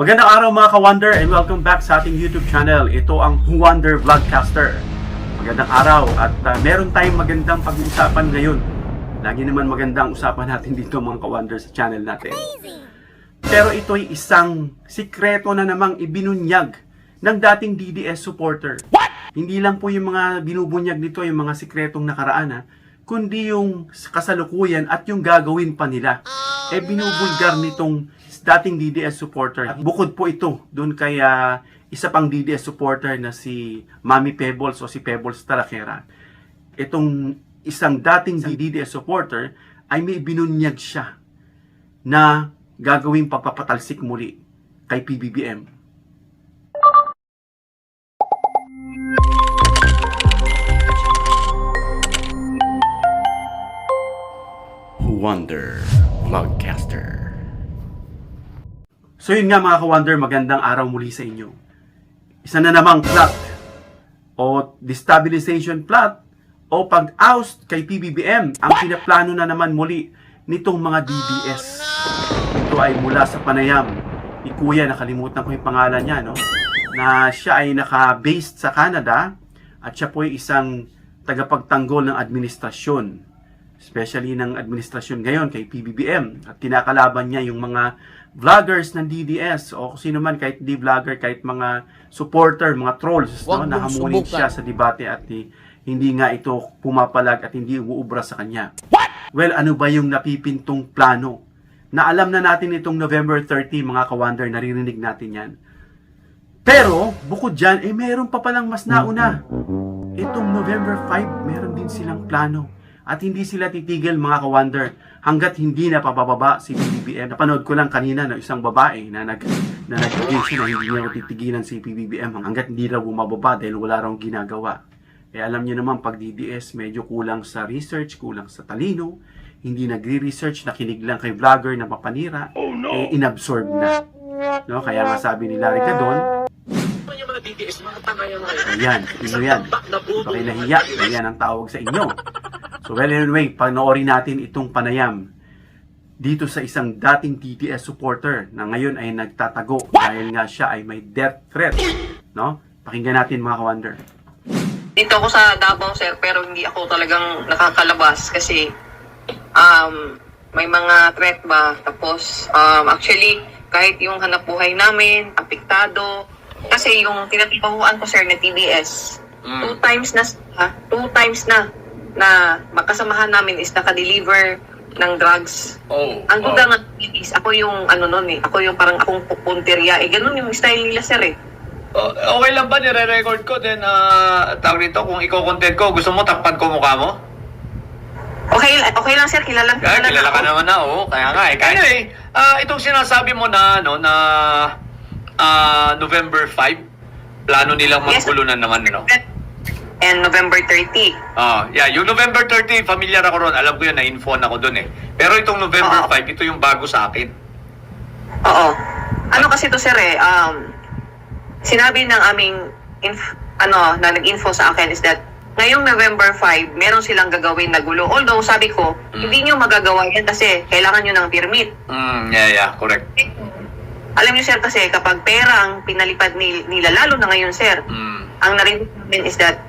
Magandang araw mga ka-Wonder and welcome back sa ating YouTube channel. Ito ang Wonder Vlogcaster. Magandang araw at meron tayong magandang pag-uusapan ngayon. Lagi naman magandang usapan natin dito mga ka-Wonder sa channel natin. Pero ito'y isang sikreto na namang ibinunyag ng dating DDS supporter. What? Hindi lang po yung mga binubunyag nito, yung mga sikretong nakaraan, kundi yung kasalukuyan at yung gagawin pa nila. Binubulgar nitong dating DDS supporter. At bukod po ito doon kay isa pang DDS supporter na si Mami Pebbles o si Pebbles Tarakera. Itong isang dating DDS supporter ay may binunyag siya na gagawing pagpapatalsik muli kay PBBM. Wonder Vlogcaster. So yun nga mga ka-Wonder, magandang araw muli sa inyo. Isa na namang plot o destabilization plot o pag-oust kay PBBM ang pinaplano na naman muli nitong mga DDS. Ito ay mula sa panayam ni Kuya, nakalimutan ko yung pangalan niya, no? Na siya ay naka-based sa Canada at siya po ay isang tagapagtanggol ng administrasyon, especially ng administrasyon ngayon kay PBBM, at kinakalaban niya yung mga vloggers ng DDS o sino man, kahit di vlogger, kahit mga supporter, mga trolls, no? Nahamunin siya sa debate at hindi nga ito pumapalag at hindi umuubra sa kanya. What? Well, ano ba yung napipintong plano? Na alam na natin itong November 30, mga ka-Wonder, naririnig natin yan. Pero, bukod dyan, meron pa palang mas nauna. Itong November 5, meron din silang plano. At hindi sila titigil mga ka-Wonder hanggat hindi na papababa si PBBM. Napanood ko lang kanina na isang babae na nag-engage na hindi niya titigilan si PBBM hanggat hindi raw bumababa dahil wala raw ginagawa. Alam niyo naman, pag DDS medyo kulang sa research, kulang sa talino, hindi nagre-research, nakinig lang kay vlogger na mapanira, inabsorb na. No? Kaya nga sabi ni Larry Gadon, ayan, inyo yan. Pakilahiya, ayan ang tawag sa inyo. So well, anyway, panoorin natin itong panayam dito sa isang dating DDS supporter na ngayon ay nagtatago dahil nga siya ay may death threat. No? Pakinggan natin mga ka-Wonder. Dito ako sa Davao, sir, pero hindi ako talagang nakakalabas kasi may mga threat ba. Tapos, actually, kahit yung hanap buhay namin, apektado. Kasi yung tinatapahuan ko, sir, na TBS, two times na makasamahan namin is nakadeliver ng drugs. Ang duda nga is ako yung ako yung parang akong punteriya. Ganun yung style nila, sir, eh. Okay lang ba nire-record ko then tawag nito kung i-content ko, gusto mo takpan ko mukha mo? Okay lang, sir, kilala Kilala ka naman na, kaya nga eh. Anyway, itong sinasabi mo na November 5, plano nilang maggulo na naman, And November 30. Yung November 30, familiar ako ron. Alam ko yan, na-info ako dun eh. Pero itong November 5, ito yung bago sa akin. Oo. Ano kasi to, sir, sinabi ng aming na nag-info sa akin is that ngayong November 5, meron silang gagawin na gulo. Although, sabi ko, hindi nyo magagawa yan kasi kailangan nyo ng permit. Correct. Alam nyo, sir, kasi kapag pera ang pinalipad nila, lalo na ngayon, sir, ang narinig namin is that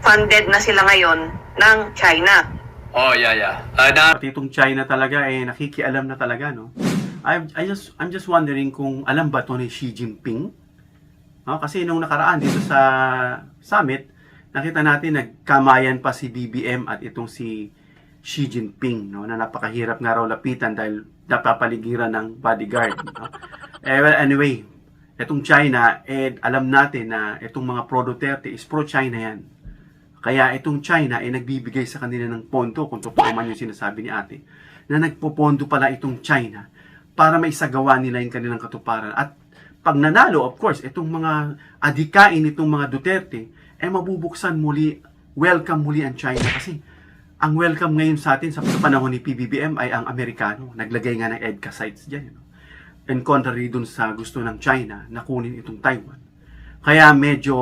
funded na sila ngayon ng China. Pati itong China talaga nakikialam na talaga, no? I'm just wondering kung alam ba ito ni Xi Jinping? No? Kasi nung nakaraan dito sa summit, nakita natin nagkamayan pa si BBM at itong si Xi Jinping, no? Na napakahirap nga raw lapitan dahil napapaligiran ng bodyguard. No? Well, anyway, itong China, alam natin na itong mga pro-Duterte is pro-China yan. Kaya itong China nagbibigay sa kanila ng pondo, kung totoo man yung sinasabi ni ate, na nagpopondo pala itong China para maisagawa nila yung kanilang katuparan. At pag nanalo, of course, itong mga adikain itong mga Duterte, mabubuksan muli, welcome muli ang China. Kasi ang welcome ngayon sa atin sa panahon ni PBBM ay ang Amerikano. Naglagay nga ng EDCA sites dyan. And contrary dun sa gusto ng China na kunin itong Taiwan. Kaya medyo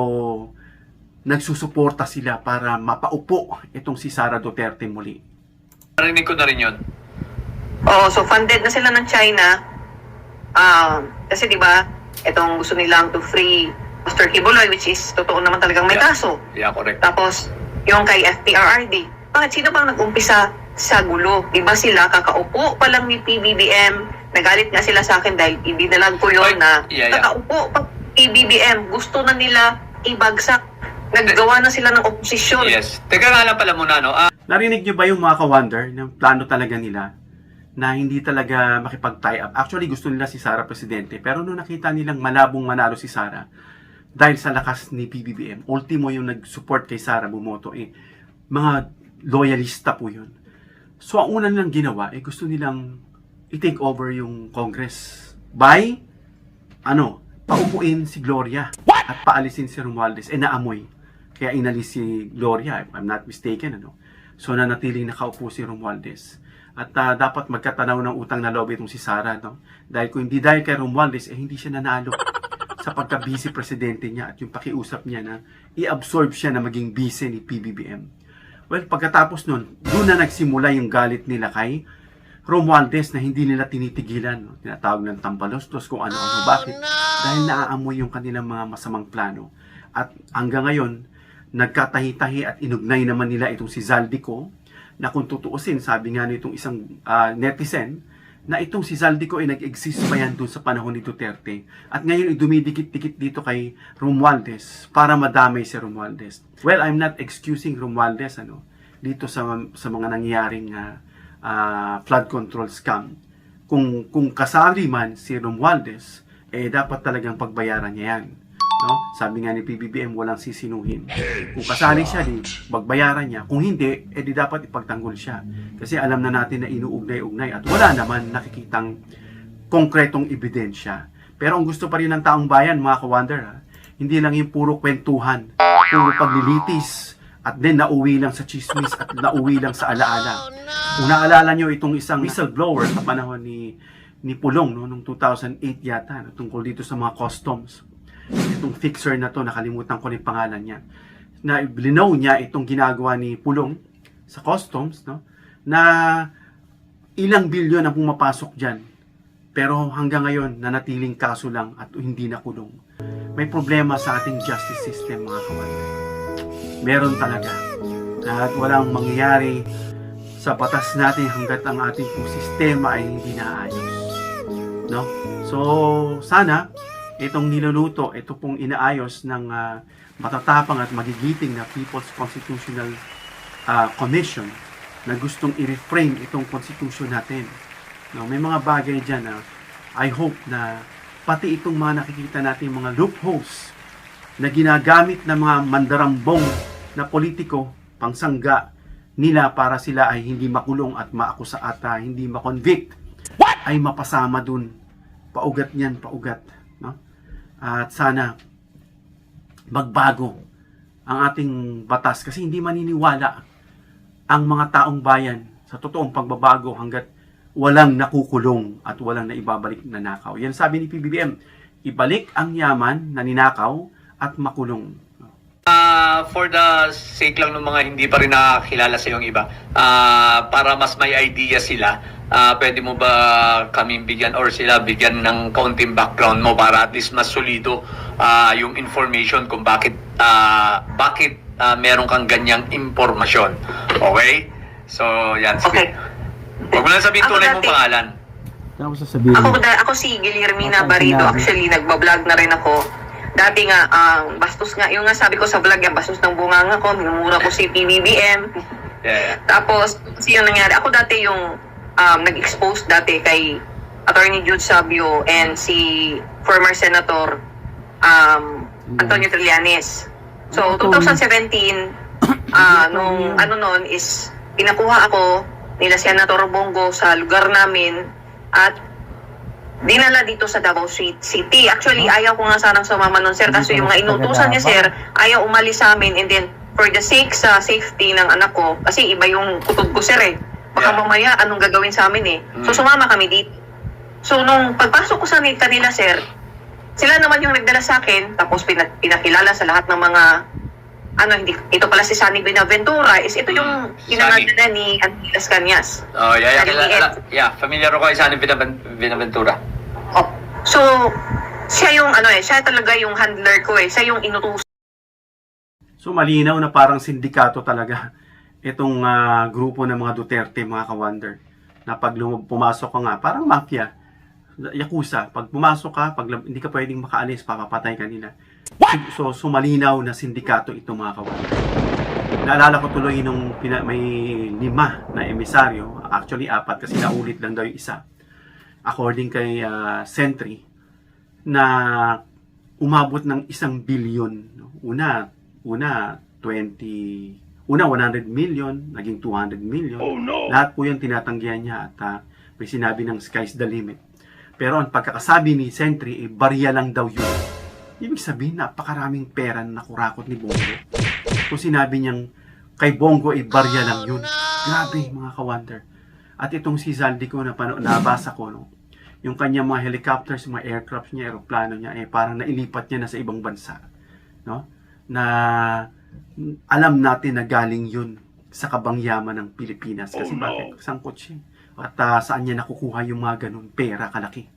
nagsusuporta sila para mapaupo itong si Sara Duterte muli. Narinig ko na rin yun. Oo, so funded na sila ng China. Kasi 'di ba, itong gusto nilang to free Pastor Kibuloy, which is totoo naman talagang may kaso. Yeah, correct. Tapos, yung kay FPRRD. Bakit sino bang nag-umpisa sa gulo? Diba sila, kakaupo pa lang ni PBBM, nagalit nga sila sa akin dahil ibinalag ko yun na kakaupo pa PBBM, gusto na nila ibagsak. Naggawa na sila ng oposisyon. Yes. Teka nga lang pala muna, no? Narinig nyo ba yung mga ka-wonder ng plano talaga nila na hindi talaga makipag-tie up? Actually, gusto nila si Sara presidente. Pero nung nakita nilang malabong manalo si Sara, dahil sa lakas ni PBBM, ultimo yung nag-support kay Sara bumoto, mga loyalista po yun. So, ang una nilang ginawa, gusto nilang i-take over yung Congress by, paupuin si Gloria at paalisin si Romualdez. Naamoy. Kaya inalis si Gloria, if I'm not mistaken, So, nanatiling nakaupo si Romualdez. At dapat magkatanaw ng utang na loob itong si Sara, no? Dahil kung hindi dahil kay Romualdez, hindi siya nanalo sa pagka-vice presidente niya at yung pakiusap niya na i-absorb siya na maging vice ni PBBM. Well, pagkatapos nun, doon na nagsimula yung galit nila kay Romualdez na hindi nila tinitigilan. No? Tinatawag ng tambalostos kung ano-ano. Bakit? Dahil naaamoy yung kanilang mga masamang plano. At hanggang ngayon, nagkatahi-tahi at inugnay naman nila itong si Zaldico na kung tutuusin, sabi nga nitong isang netizen, na itong si Zaldico ay nag-exist pa yan doon sa panahon ni Duterte. At ngayon ay dumidikit-dikit dito kay Romualdez para madamay si Romualdez. Well, I'm not excusing Romualdez dito sa mga nangyaring flood control scam. Kung kasali man si Romualdez, dapat talagang pagbayaran niya yan. No? Sabi nga ni PBBM, walang sisinuhin. Kung kasali siya, bagbayaran niya. Kung hindi, di dapat ipagtanggol siya. Kasi alam na natin na inuugnay-ugnay at wala naman nakikitang konkretong ebidensya. Pero ang gusto pa rin ng taong bayan, mga ka-wonder, hindi lang yung puro kwentuhan, puro paglilitis, at then nauwi lang sa chismis at nauwi lang sa alaala. Kung naalala nyo itong isang whistleblower sa panahon ni Pulong, noong 2008 yata, tungkol dito sa mga customs. Itong fixer na to, nakalimutan ko yung pangalan niya, na linaw niya itong ginagawa ni Pulong sa customs, na ilang bilyon ang pumapasok dyan. Pero hanggang ngayon, nanatiling kaso lang at hindi nakulong. May problema sa ating justice system, mga kawalan. Meron talaga. At walang mangyayari sa batas natin hanggat ang ating sistema ay hindi naayos. No? So, sana itong niluluto, ito pong inaayos ng matatapang at magigiting na People's Constitutional Commission na gustong i-reframe itong constitution natin. No, may mga bagay dyan na I hope na pati itong mga nakikita natin mga loopholes na ginagamit ng mga mandarambong na politiko pangsangga nila para sila ay hindi makulong at maakusa at hindi makonvict ay mapasama dun. Paugat niyan, paugat. No? At sana magbago ang ating batas kasi hindi maniniwala ang mga taong bayan sa totoong pagbabago hanggat walang nakukulong at walang naibabalik na nakaw. Yan sabi ni PBBM, ibalik ang yaman na ninakaw at makulong. For the sake lang ng mga hindi pa rin nakakilala sa yung iba, para mas may idea sila, pwede mo ba kaming bigyan or sila bigyan ng kaunting background mo para at least mas solido yung information kung bakit meron kang ganyang impormasyon. Okay? So, yan. Okay. Huwag mo lang sabihin tunay mong pangalan. Ako si Guillermina Barrido. Actually, nagbablog na rin ako. Dati nga, bastos nga. Yung nga sabi ko sa vlog yan, bastos ng bunganga ko. Minumura ko si PBBM. Yeah. Tapos, kasi yung nangyari. Ako dati yung nag-expose dati kay Attorney Jude Sabio and si former Senator Antonio Trillanes. So, 2017, nung noon is pinakuha ako nila Senator Bongo sa lugar namin at dinala dito sa Davao City. Actually, ayaw ko nga sanang sumama nun, sir, kasi yung mga inutusan niya, sir, ayaw umalis sa amin. And then, for the sake sa safety ng anak ko, kasi iba yung kutob ko, sir, baka mamaya, anong gagawin sa amin, So, sumama kami dito. So, nung pagpasok ko sa kanila, sir, sila naman yung nagdala sa akin, tapos pinakilala sa lahat ng mga ito pala si Sunny Benaventura, is ito yung ginagana ni Antilas Cañas. Oh, yeah, familiar ako kay Sunny Benaventura. Oh. So, siya yung ano siya talaga yung handler ko siya yung inutusan So malinaw na parang sindikato talaga itong grupo ng mga Duterte, mga ka-wonder. Na pag pumasok ka nga, parang mafia, yakuza. Pag pumasok ka, pag hindi ka pwedeng makaalis, papapatay ka nila. So malinaw na sindikato itong mga ka-wonder. Naalala ko tuloy nung may 5 na emisaryo, actually 4 kasi naulit lang daw yung isa. According kay Sentry, na umabot ng 1 billion. Una 100 million, naging 200 million. Oh, no. Lahat po yung tinatanggihan niya at may sinabi ng sky's the limit. Pero ang pagkakasabi ni Sentry, barya lang daw yun. Ibig sabihin, napakaraming pera na nakurakot ni Bongo. Kung sinabi niyang kay Bongo, barya lang yun. Grabe, mga ka-wonder. At itong si Zaldi ko, nabasa ko, no? Yung kanyang mga helicopters, mga aircraft niya, aeroplano niya, parang nailipat niya na sa ibang bansa. No? Na alam natin na galing yun sa kabangyaman ng Pilipinas. Kasi bakit? Sangkot siya. At saan niya nakukuha yung mga ganun pera kalaki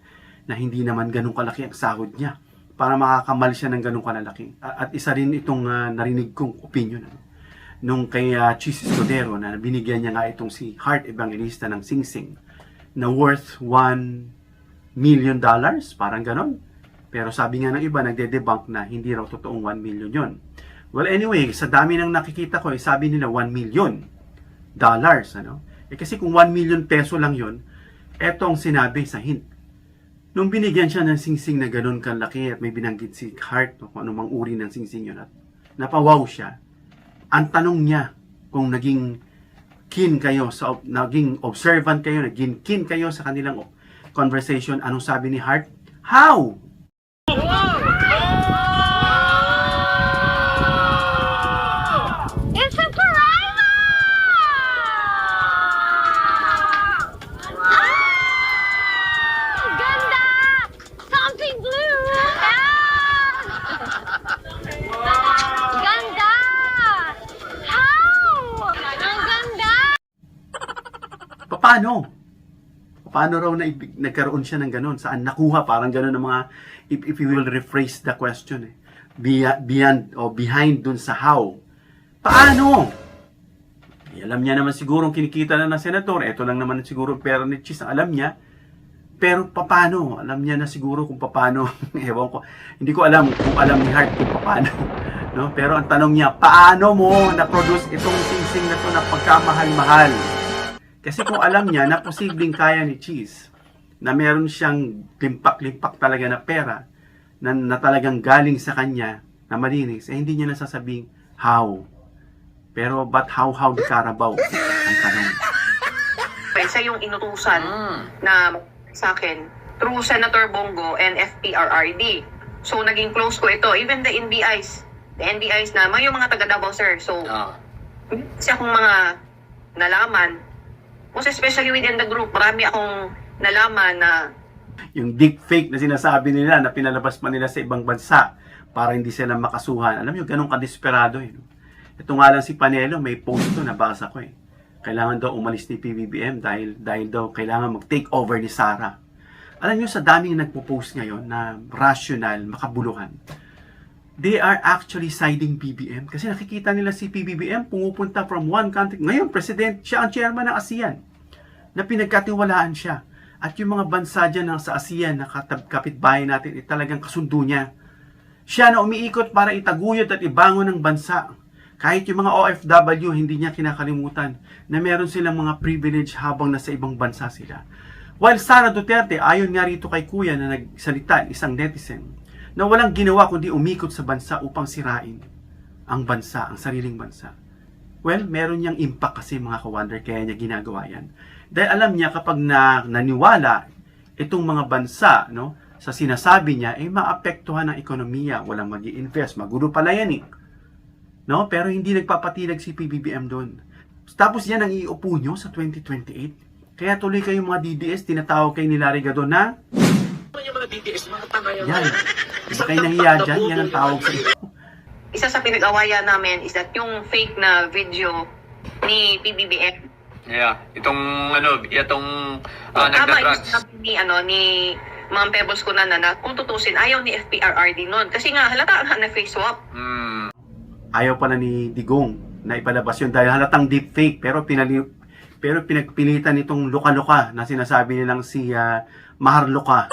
na hindi naman ganun kalaki ang sahod niya para makakamal siya ng ganun kalalaki. At isa rin itong narinig kong opinion nung kay Chis Escudero na binigyan niya nga itong si Heart Evangelista ng Sing Sing na worth $1 million, parang ganun. Pero sabi nga ng iba, nagde-debunk na hindi raw totoong 1 million yon. Well, anyway, sa dami ng nakikita ko, sabi nila $1 million. Ano? Kasi kung 1 million peso lang yon, eto ang sinabi sa hint. Nung binigyan siya ng singsing na ganun kalaki at may binanggit si Heart, kung anumang uri ng singsing yun, at napawaw siya. Ang tanong niya, kung naging naging observant kayo, naging keen kayo sa kanilang conversation, anong sabi ni Heart? How? It's a piranha! Ah! Ganda! Something blue! Ah! Ganda! How? Ang ganda! Paano? Paano raw na nagkaroon siya ng ganun? Saan nakuha? Parang ganun ng mga, if you will rephrase the question, beyond o behind dun sa how. Paano? Alam niya naman siguro kinikita na ng senador. Ito lang naman siguro pera ni Chis ang alam niya. Pero paano? Alam niya na siguro kung paano. Ewan ko. Hindi ko alam kung alam ni Heart kung paano. No? Pero ang tanong niya, paano mo na-produce itong singsing na to na pagkamahal-mahal? Kasi kung alam niya na posibleng kaya ni Chis na meron siyang limpak-limpak talaga na pera na talagang galing sa kanya na malinis, hindi niya nasasabing how. Pero but how the Carabao ang tanong. siya yung inutusan na sa akin through Senator Bongo and FPRRD. So naging close ko ito, even the NBIs na may yung mga taga Davao, sir. So kasi akong mga nalaman, most especially within the group, marami akong nalaman na yung deep fake na sinasabi nila na pinalabas pa nila sa ibang bansa para hindi sila makasuhan. Alam nyo, ganun kadesperado eh. Ito nga lang si Panelo, may post to, nabasa ko eh. Kailangan daw umalis ni PBBM dahil daw kailangan mag-take over ni Sara. Alam nyo, sa daming nagpo-post ngayon na rational, makabuluhan, they are actually siding PBBM. Kasi nakikita nila si PBBM pumupunta from one country. Ngayon, president, siya ang chairman ng ASEAN na pinagkatiwalaan siya. At yung mga bansa dyan sa ASEAN na kapitbahay natin, talagang kasundo niya. Siya na umiikot para itaguyod at ibangon ng bansa. Kahit yung mga OFW, hindi niya kinakalimutan na meron silang mga privilege habang nasa ibang bansa sila. While Sara Duterte, ayon nga rito kay Kuya na nagsalita, isang netizen, na walang ginawa kundi umikot sa bansa upang sirain ang bansa, ang sariling bansa. Well, meron niyang impact kasi mga ka-wonder, kaya niya ginagawa yan. Dahil alam niya kapag naniwala itong mga bansa sa sinasabi niya, maapektuhan ang ekonomiya, walang mag-i-invest, magulo pala yan eh. Pero hindi nagpapatilag si PBBM doon. Tapos yan ang iupo nyo sa 2028. Kaya tuloy kayong mga DDS, tinatawag kay ni Larry Gadon na yung mga DDS, mga tanga yan. Iba kayo nahiya dyan, yan ang tawag sa iyo. isa sa pinag-awayan namin is that yung fake na video ni PBBM. Yeah, itong Tama yung nagda-drugs. sabi ni mga pebbles ko na kung tutusin, ayaw ni FPRRD nun. Kasi nga, halata na face swap. Ayaw pala ni Digong na ipalabas yun dahil halatang deepfake, pero pinagpilitan itong luka-luka na sinasabi nilang si Maharluka.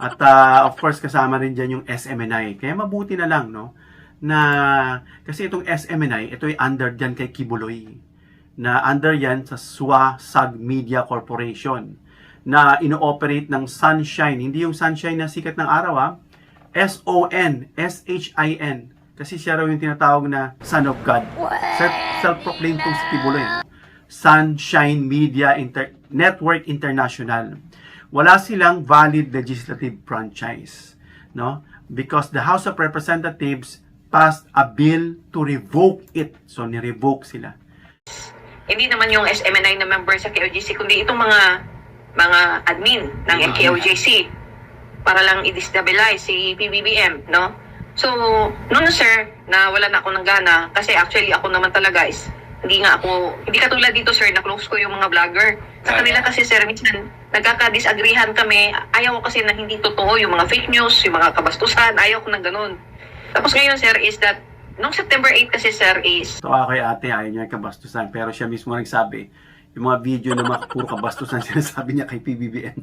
At of course, kasama rin dyan yung SMNI. Kaya mabuti na lang, no? Na, kasi itong SMNI, ito ay under dyan kay Kibuloy. Na under yan sa SWA-SAG Media Corporation. Na ino-operate ng Sunshine. Hindi yung Sunshine na sikat ng araw, ha? S-O-N, S-H-I-N. Kasi siya raw yung tinatawag na Son of God. Self-proclaimed tong si Kibuloy. Sunshine Media Network International. Wala silang valid legislative franchise, no? Because the House of Representatives passed a bill to revoke it. So ni-revoke sila. Hindi naman yung SMNI na member sa KOJC, kundi itong mga admin ng KOJC para lang i-destabilize si PBBM, no? So, noon sir, na wala na ako ng gana kasi actually ako naman talaga is hindi katulad dito sir, na close ko yung mga vlogger. Sa kanila kasi sir, minsan nagkaka-disagreehan kami. Ayaw ko kasi na hindi totoo yung mga fake news, yung mga kabastusan. Ayaw ko ng ganun. Tapos ngayon sir is that, noong September 8 kasi sir is... So kay ate, ayaw niya kabastusan. Pero siya mismo nagsabi, yung mga video na mga puro kabastusan, sinasabi niya kay PBBM.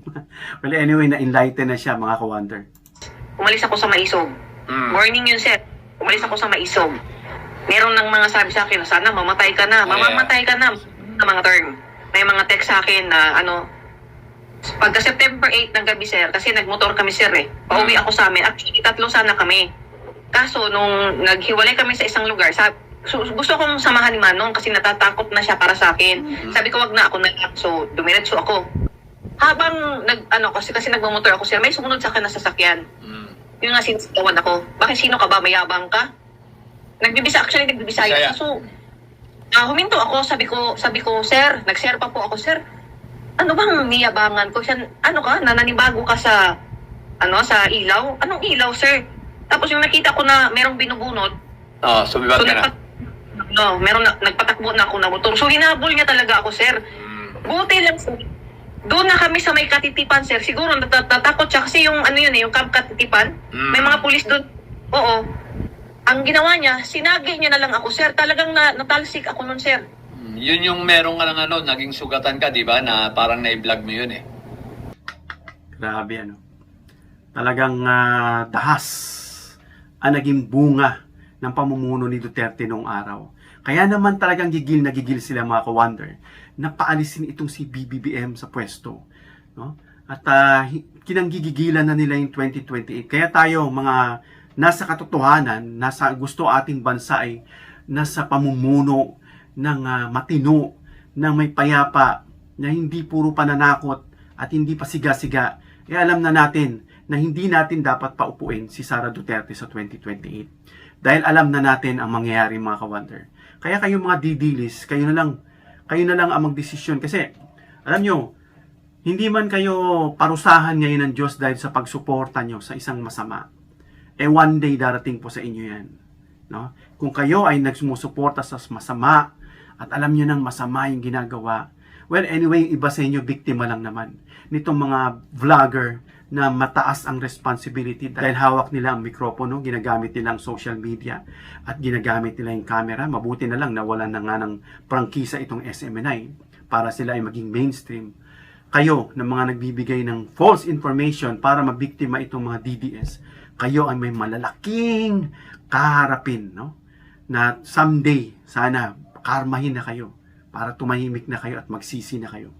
Well, anyway, na-enlighten na siya, mga ka-wonder. Umalis ako sa Maisog. Morning yun sir. Umalis ako sa Maisog. Meron ng mga sabi sa akin, sana mamatay ka na. Mamamatay ka na. Na mga term. May mga text sa akin na pagka September 8 ng gabi sir, kasi nagmotor kami sir eh. Pauwi ako sa amin. Actually, 3 sana kami. Kaso, nung naghiwalay kami sa isang lugar, gusto kong samahan ni Manong kasi natatakot na siya para sa akin. Sabi ko, wag na ako na. So, dumiretso ako. Habang, kasi nagmamotor ako sir, may sumunod sa akin na sasakyan. Yung nga sinisigawan ako. Bakit sino ka ba? Mayabang ka? Nagbibisaya. So, huminto ako. Sabi ko, sir, nag-share pa po ako, sir. Ano bang niyabangan ko? Ano ka? Nananibago ka sa ilaw? Anong ilaw, sir? Tapos yung nakita ko na merong binubunot. Sumibat ka na. Nagpatakbo na ako na motor. So, hinabol niya talaga ako, sir. Buti lang, sir. Doon na kami sa may katitipan, sir. Siguro natatakot siya kasi yung yung camp katitipan. May mga pulis doon. Oo. Ang ginawa niya, sinagi niya na lang ako, sir. Talagang natalsik ako nun, sir. Yun yung merong ka ng naging sugatan ka, di ba? Na parang na-vlog mo yun eh. Grabe, Talagang dahas ang naging bunga ng pamumuno ni Duterte noong araw. Kaya naman talagang gigil na gigil sila, mga ka-wonder, na paalisin itong si BBBM sa pwesto. No? At kinanggigigilan na nila yung 2028. Kaya tayo, mga nasa katotohanan, nasa gusto ating bansa ay nasa pamumuno ng matino, ng may payapa, na hindi puro pananakot at hindi pasiga-siga. Alam na natin na hindi natin dapat paupuin si Sara Duterte sa 2028. Dahil alam na natin ang mangyayari, mga ka-wonder. Kaya kayo mga didilis, kayo na lang ang magdesisyon. Kasi, alam nyo, hindi man kayo parusahan ngayon ng Diyos dahil sa pagsuporta nyo sa isang masama. One day darating po sa inyo yan. No? Kung kayo ay nagsumusuporta sa masama at alam nyo ng masama yung ginagawa, well, anyway, iba sa inyo, biktima lang naman nitong mga vlogger na mataas ang responsibility dahil hawak nila ang mikropono, ginagamit nila ang social media at ginagamit nila yung camera. Mabuti na lang nawalan na nga ng prangkisa itong SMNI para sila ay maging mainstream. Kayo na mga nagbibigay ng false information para mabiktima itong mga DDS, kayo ay may malalaking kaharapin, no? Na someday, sana karmahin na kayo para tumahimik na kayo at magsisi na kayo.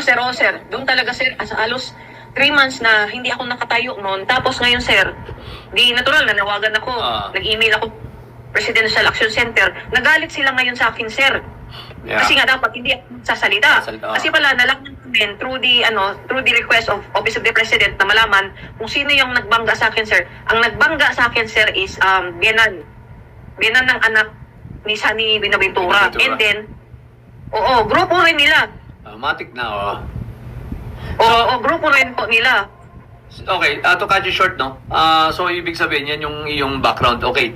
Sir. Doon talaga, sir. Halos 3 months na hindi ako nakatayo noon. Tapos ngayon, sir, di natural, nanawagan ako. Nag-email ako Presidential Action Center. Nagalit sila ngayon sa akin, sir. Yeah. Kasi nga dapat hindi ako sasalita. Kasi pala nalaman namin through the request of Office of the President na malaman kung sino yung nagbangga sa akin, sir. Ang nagbangga sa akin, sir, is Bianan. Bianan ng anak ni Sani Binaventura. And then, grupo rin nila. Matik na, Grupo rin po nila. Okay, to cut you short, no? So, ibig sabihin, yan yung iyong background. Okay.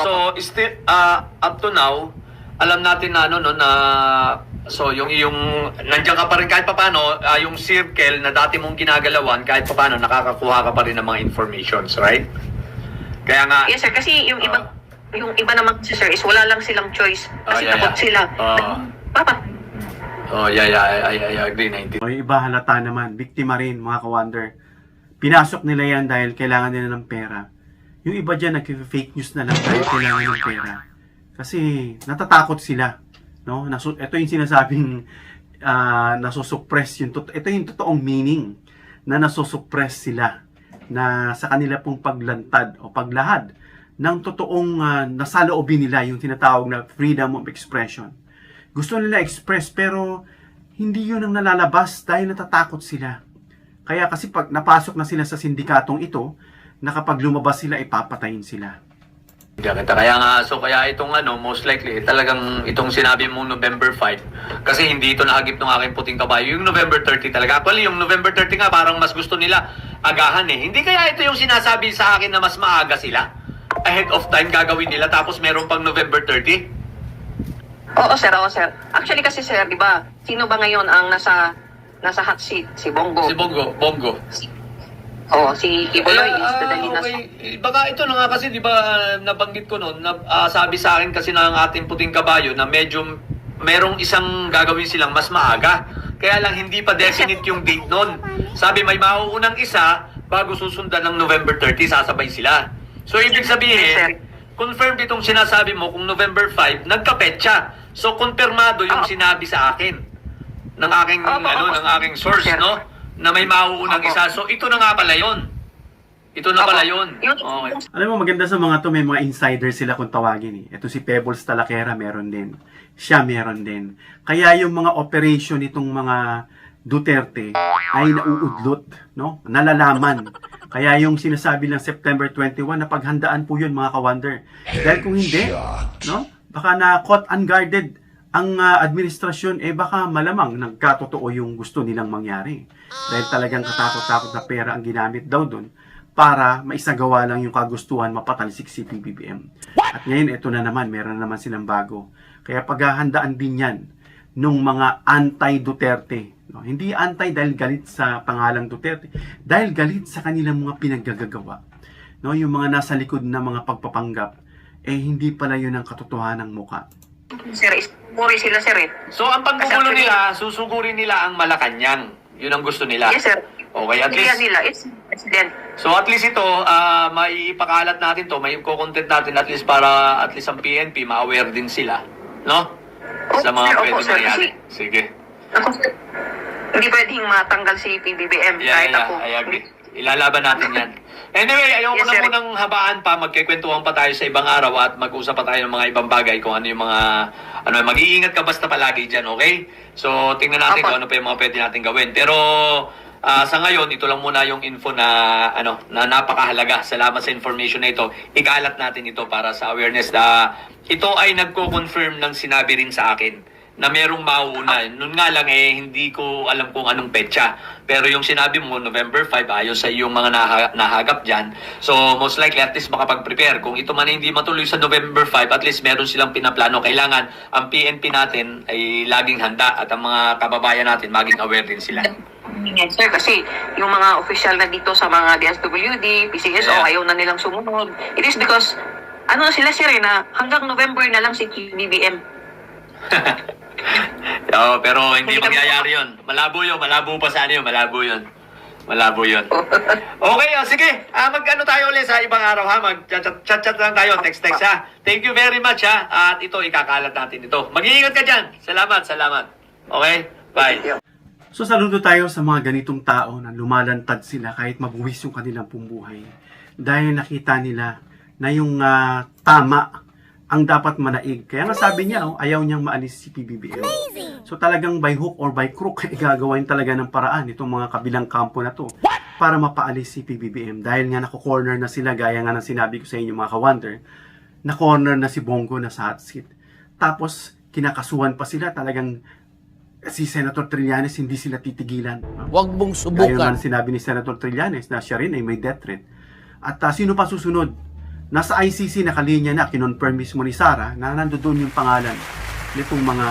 So, still, up to now, alam natin na, na So yung nandiyan ka pa rin kahit papaano, yung circle na dati mong ginagalawan, kahit papaano nakakakuha ka pa rin ng mga informations, right? Kaya nga, Yes, sir. Kasi yung iba naman kasi, sir, is wala lang silang choice. Kasi takot sila. Papa. I agree, 90. O yung iba halata naman, biktima rin mga ka-wonder. Pinasok nila yan dahil kailangan nila ng pera. Yung iba dyan nag-fake news na lang dahil kailangan ng pera. Kasi natatakot sila. No? Ito yung sinasabing nasusuppress. Ito yung totoong meaning na nasusuppress sila na sa kanila pong paglantad o paglahad ng totoong nasaloobin nila yung tinatawag na freedom of expression. Gusto nila express pero hindi yun ang nalalabas dahil natatakot sila. Kaya kasi pag napasok na sila sa sindikatong ito, na kapag lumabas sila, ipapatayin sila. Kaya nga, kaya itong most likely, talagang itong sinabi mong November 5, kasi hindi ito nahagip ng aking puting kabayo. Yung November 30 talaga. Actually, yung November 30 nga, parang mas gusto nila agahan eh. Hindi kaya ito yung sinasabi sa akin na mas maaga sila? Ahead of time gagawin nila, tapos meron pang November 30? Oo, sir. Actually kasi, sir, di ba, sino ba ngayon ang nasa hot seat? Si Bongo. Si Bongo. Oo, si Kibuloy is totally nasa... Baka ito na nga kasi, di ba, nabanggit ko noon, sabi sa akin kasi ng ating puting kabayo na medyo merong isang gagawin silang mas maaga. Kaya lang hindi pa definite yung date noon. Sabi may mauunang isa bago susundan ng November 30, sasabay sila. So ibig sabihin, confirmed itong sinasabi mo kung November 5, nagkapetsa. So kumpirmado yung sinabi sa akin ng aking ng aking source, no? Na may mauunang isa. So ito na nga pala 'yon. Ito na pala 'yon. Okay. Alam mo, maganda sa mga to, may mga insider sila kung tawagin eh. Ito si Pebbles Talaquera, meron din. Siya meron din. Kaya yung mga operation nitong mga Duterte ay nauudlot, no? Nalalaman. Kaya yung sinasabi ng September 21, napaghandaan po yun mga ka-wonder. Dahil kung hindi, no? Baka na caught unguarded ang administrasyon, baka malamang nagkatotoo yung gusto nilang mangyari. Dahil talagang katakot-takot na pera ang ginamit daw doon para maisagawa lang yung kagustuhan mapatalsik si PBBM. At ngayon, ito na naman, meron na naman silang bago. Kaya paghahandaan din yan nung mga anti-Duterte. No? Hindi anti dahil galit sa pangalang Duterte, dahil galit sa kanilang mga pinaggagawa. No? Yung mga nasa likod na mga pagpapanggap, hindi pala yun ang katotohanan ng muka. Sir, puri sila, sir, eh. So ang paggugulo nila, susugurin nila ang Malacanang. Yun ang gusto nila. Yes, sir. Okay, at Kaya least nila, it's president. so at least ito, maipakalat natin to, may content natin at least para at least ang PNP ma-aware din sila, no? Sa mga Opo, pwede sir, mangyari. kasi- Sige. Ako, sir, hindi pwedeng matanggal si PBBM kahit ako. I agree. Ilalaban natin yan. Anyway, ayoko Yes, na sir. munang habaan pa. Magkikwentuhan pa tayo sa ibang araw at mag-usap pa tayo ng mga ibang bagay kung ano yung mga... mag-iingat ka basta palagi dyan, okay? So, tingnan natin Opo. kung ano pa yung mga pwede natin gawin. Pero, sa ngayon, ito lang muna yung info na, na napakahalaga. Salamat sa information na ito. Ikalat natin ito para sa awareness na ito ay nagko-confirm ng sinabi rin sa akin na merong mauuna. Noon nga lang hindi ko alam kung anong petsa. Pero yung sinabi mo, November 5, ayon sa iyong mga nahagap dyan. So, most likely, at least makapag-prepare. Kung ito man hindi matuloy sa November 5, at least meron silang pinaplano. Kailangan ang PNP natin ay laging handa at ang mga kababayan natin maging aware din sila. Yes, sir, kasi yung mga official na dito sa mga DSWD, PCSO, ayaw na nilang sumunod. It is because, sila, sir, na hanggang November na lang si PBBM. Pero hindi mangyayari yun. Malabo pa sana yun. Malabo yun. Okay, sige. Mag-ano tayo ulit sa ibang araw ha. Mag-chat lang tayo. Text ha. Thank you very much ha. At ito, ikakalat natin ito. Mag-iingat ka dyan. Salamat. Okay? Bye. So saludo tayo sa mga ganitong tao na lumalantad sila kahit mabuwis yung kanilang pumbuhay. Dahil nakita nila na yung tama ang dapat manaig. Kaya nga sabi niya, ayaw niyang maalis si PBBM. So talagang by hook or by crook, gagawin talaga ng paraan itong mga kabilang kampo na to para mapaalis si PBBM. Dahil nga nako-corner na sila, gaya nga ng sinabi ko sa inyo mga ka-wonder, na-corner na si Bongo na sa hot seat. Tapos, kinakasuhan pa sila, talagang si Senator Trillanes hindi sila titigilan. Huwag mong Gaya nga subukan. ng sinabi ni Senator Trillanes na siya rin ay may death threat. At sino pa susunod? Nasa ICC nakalinya na, kinonfirm mismo ni Sara na nandoon yung pangalan nitong mga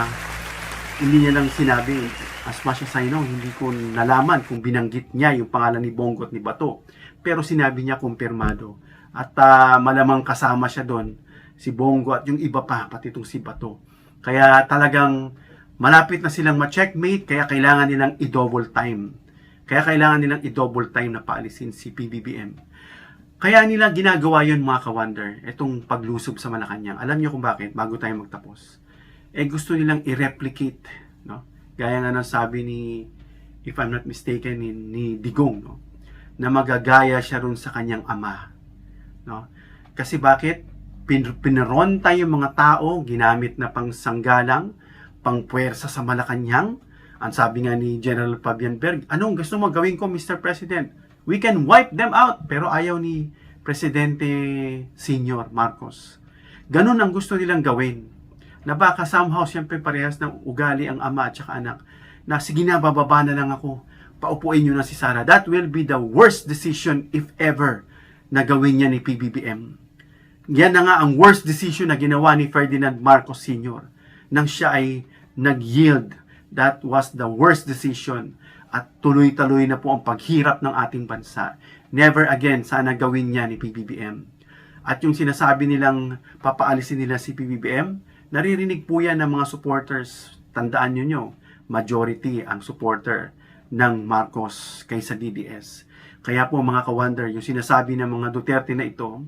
hindi niya lang sinabi, as much as I know, hindi ko nalaman kung binanggit niya yung pangalan ni Bongo at ni Bato. Pero sinabi niya kumpirmado. At malamang kasama siya doon, si Bongo at yung iba pa, pati itong si Bato. Kaya talagang malapit na silang ma-checkmate, kaya kailangan nilang i-double time. Kaya kailangan nilang i-double time na paalisin si PBBM. Kaya nila ginagawa yun mga ka-wonder, itong paglusob sa Malacanang. Alam niyo kung bakit, bago tayo magtapos. Gusto nilang i-replicate, no? Gaya nga ng sabi ni, if I'm not mistaken, ni Digong, no? Na magagaya siya ron sa kanyang ama, no? Kasi bakit? Pinaronta yung mga tao, ginamit na pang sanggalang, pang puwersa sa Malacanang. Ang sabi nga ni General Fabian Berg, anong gusto mo gawin ko, Mr. President? We can wipe them out. Pero ayaw ni Presidente Senior Marcos. Ganun ang gusto nilang gawin. Na baka somehow, siyempre parehas ng ugali ang ama at saka anak. Na sige na, bababa na lang ako. Paupuin nyo na si Sara. That will be the worst decision if ever na gawin niya ni PBBM. Yan na nga ang worst decision na ginawa ni Ferdinand Marcos Sr. Nang siya ay nag-yield. That was the worst decision. At tuloy-tuloy na po ang paghirap ng ating bansa. Never again sana gawin niya ni PBBM. At yung sinasabi nilang papaalisin nila si PBBM, naririnig po yan ng mga supporters. Tandaan nyo, majority ang supporter ng Marcos kaysa DDS. Kaya po mga ka-wonder, yung sinasabi ng mga Duterte na ito,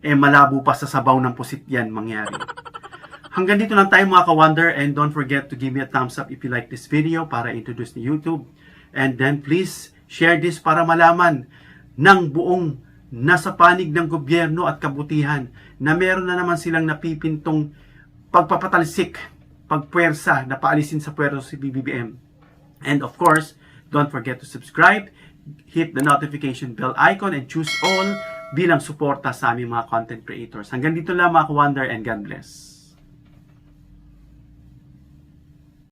malabo pa sa sabaw ng pusit yan mangyari. Hanggang dito lang tayo mga ka-wonder, and don't forget to give me a thumbs up if you like this video para introduce ni YouTube. And then please share this para malaman ng buong nasa panig ng gobyerno at kabutihan na meron na naman silang napipintong pagpapatalsik, pagpuwersa na paalisin sa puwersa si BBM. And of course, don't forget to subscribe, hit the notification bell icon, and choose all bilang suporta sa aming mga content creators. Hanggang dito lang mga ka-wonder, and God bless.